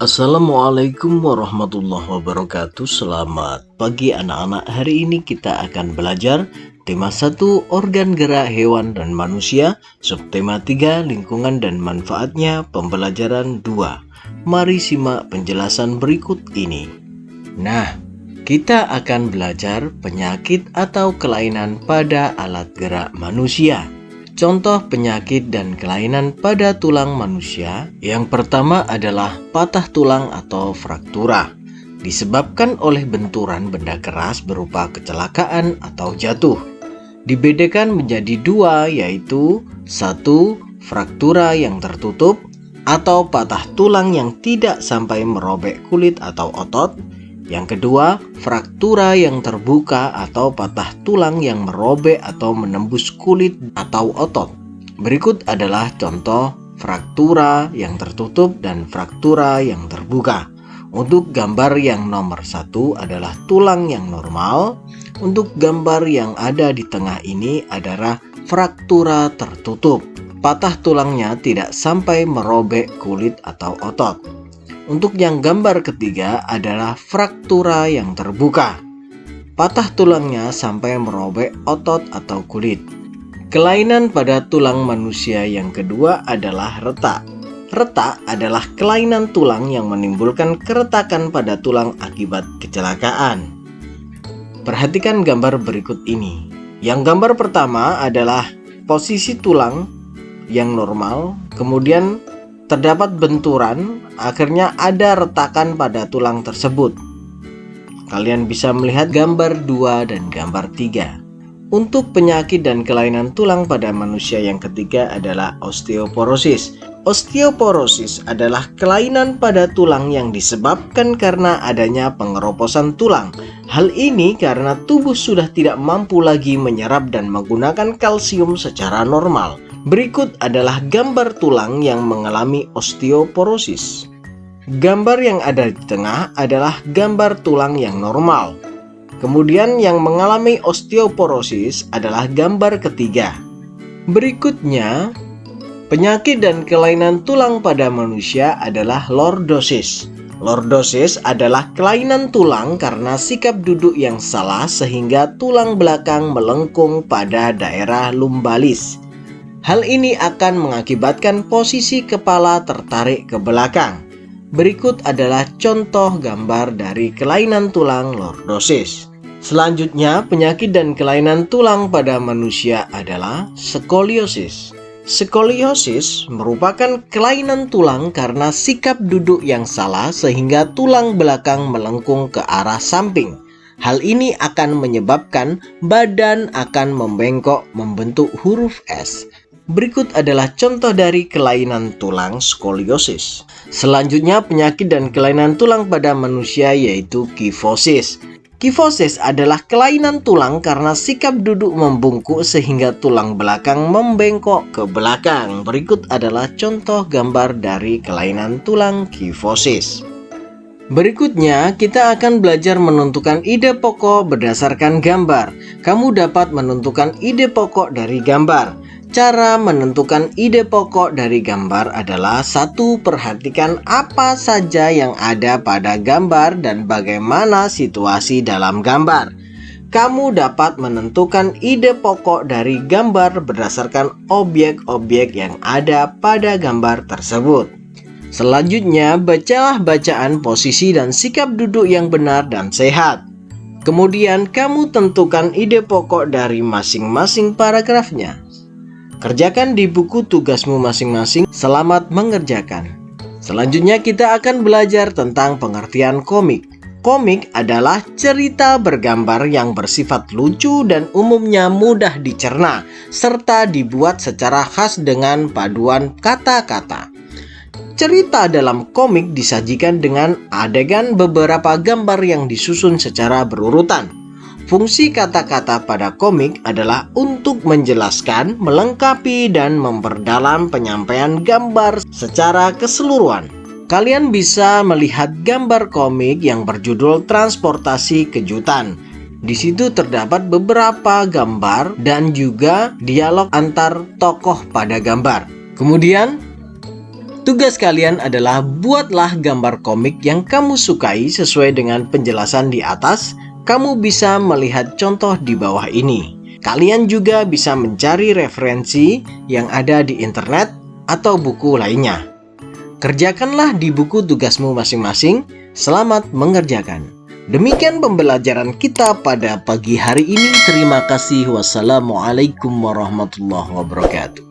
Assalamualaikum warahmatullahi wabarakatuh. Selamat pagi anak-anak. Hari ini kita akan belajar tema 1 organ gerak hewan dan manusia, subtema 3 lingkungan dan manfaatnya, pembelajaran 2. Mari simak penjelasan berikut ini. Nah, kita akan belajar penyakit atau kelainan pada alat gerak manusia. Contoh penyakit dan kelainan pada tulang manusia. Yang pertama adalah patah tulang atau fraktura, disebabkan oleh benturan benda keras berupa kecelakaan atau jatuh. Dibedakan menjadi 2, yaitu 1. Fraktura yang tertutup atau patah tulang yang tidak sampai merobek kulit atau otot. Yang kedua, fraktura yang terbuka atau patah tulang yang merobek atau menembus kulit atau otot. Berikut adalah contoh fraktura yang tertutup dan fraktura yang terbuka. Untuk gambar yang nomor 1 adalah tulang yang normal. Untuk gambar yang ada di tengah ini adalah fraktura tertutup. Patah tulangnya tidak sampai merobek kulit atau otot. Untuk yang gambar ketiga adalah fraktura yang terbuka. Patah tulangnya sampai merobek otot atau kulit. Kelainan pada tulang manusia yang kedua adalah retak. Retak adalah kelainan tulang yang menimbulkan keretakan pada tulang akibat kecelakaan. Perhatikan gambar berikut ini. Yang gambar pertama adalah posisi tulang yang normal, kemudian terdapat benturan, akhirnya ada retakan pada tulang tersebut. Kalian bisa melihat gambar 2 dan gambar 3. Untuk penyakit dan kelainan tulang pada manusia yang ketiga adalah osteoporosis. Osteoporosis adalah kelainan pada tulang yang disebabkan karena adanya pengeroposan tulang. Hal ini karena tubuh sudah tidak mampu lagi menyerap dan menggunakan kalsium secara normal. Berikut adalah gambar tulang yang mengalami osteoporosis. Gambar yang ada di tengah adalah gambar tulang yang normal. Kemudian yang mengalami osteoporosis adalah gambar ketiga. Berikutnya, penyakit dan kelainan tulang pada manusia adalah lordosis. Lordosis adalah kelainan tulang karena sikap duduk yang salah sehingga tulang belakang melengkung pada daerah lumbalis. Hal ini akan mengakibatkan posisi kepala tertarik ke belakang. Berikut adalah contoh gambar dari kelainan tulang lordosis. Selanjutnya, penyakit dan kelainan tulang pada manusia adalah skoliosis. Skoliosis merupakan kelainan tulang karena sikap duduk yang salah sehingga tulang belakang melengkung ke arah samping. Hal ini akan menyebabkan badan akan membengkok membentuk huruf S. Berikut adalah contoh dari kelainan tulang skoliosis. Selanjutnya, penyakit dan kelainan tulang pada manusia yaitu kifosis. Kifosis adalah kelainan tulang karena sikap duduk membungkuk sehingga tulang belakang membengkok ke belakang. Berikut adalah contoh gambar dari kelainan tulang kifosis. Berikutnya, kita akan belajar menentukan ide pokok berdasarkan gambar. Kamu dapat menentukan ide pokok dari gambar. Cara menentukan ide pokok dari gambar adalah 1. Perhatikan apa saja yang ada pada gambar dan bagaimana situasi dalam gambar. Kamu dapat menentukan ide pokok dari gambar berdasarkan objek-objek yang ada pada gambar tersebut. Selanjutnya, bacalah bacaan posisi dan sikap duduk yang benar dan sehat. Kemudian, kamu tentukan ide pokok dari masing-masing paragrafnya. Kerjakan di buku tugasmu masing-masing. Selamat mengerjakan. Selanjutnya kita akan belajar tentang pengertian komik. Komik adalah cerita bergambar yang bersifat lucu dan umumnya mudah dicerna, serta dibuat secara khas dengan paduan kata-kata. Cerita dalam komik disajikan dengan adegan beberapa gambar yang disusun secara berurutan. Fungsi kata-kata pada komik adalah untuk menjelaskan, melengkapi, dan memperdalam penyampaian gambar secara keseluruhan. Kalian bisa melihat gambar komik yang berjudul Transportasi Kejutan. Di situ terdapat beberapa gambar dan juga dialog antar tokoh pada gambar. Kemudian, Tugas kalian adalah buatlah gambar komik yang kamu sukai sesuai dengan penjelasan di atas. Kamu bisa melihat contoh di bawah ini. Kalian juga bisa mencari referensi yang ada di internet atau buku lainnya. Kerjakanlah di buku tugasmu masing-masing. Selamat mengerjakan. Demikian pembelajaran kita pada pagi hari ini. Terima kasih. Wassalamualaikum warahmatullahi wabarakatuh.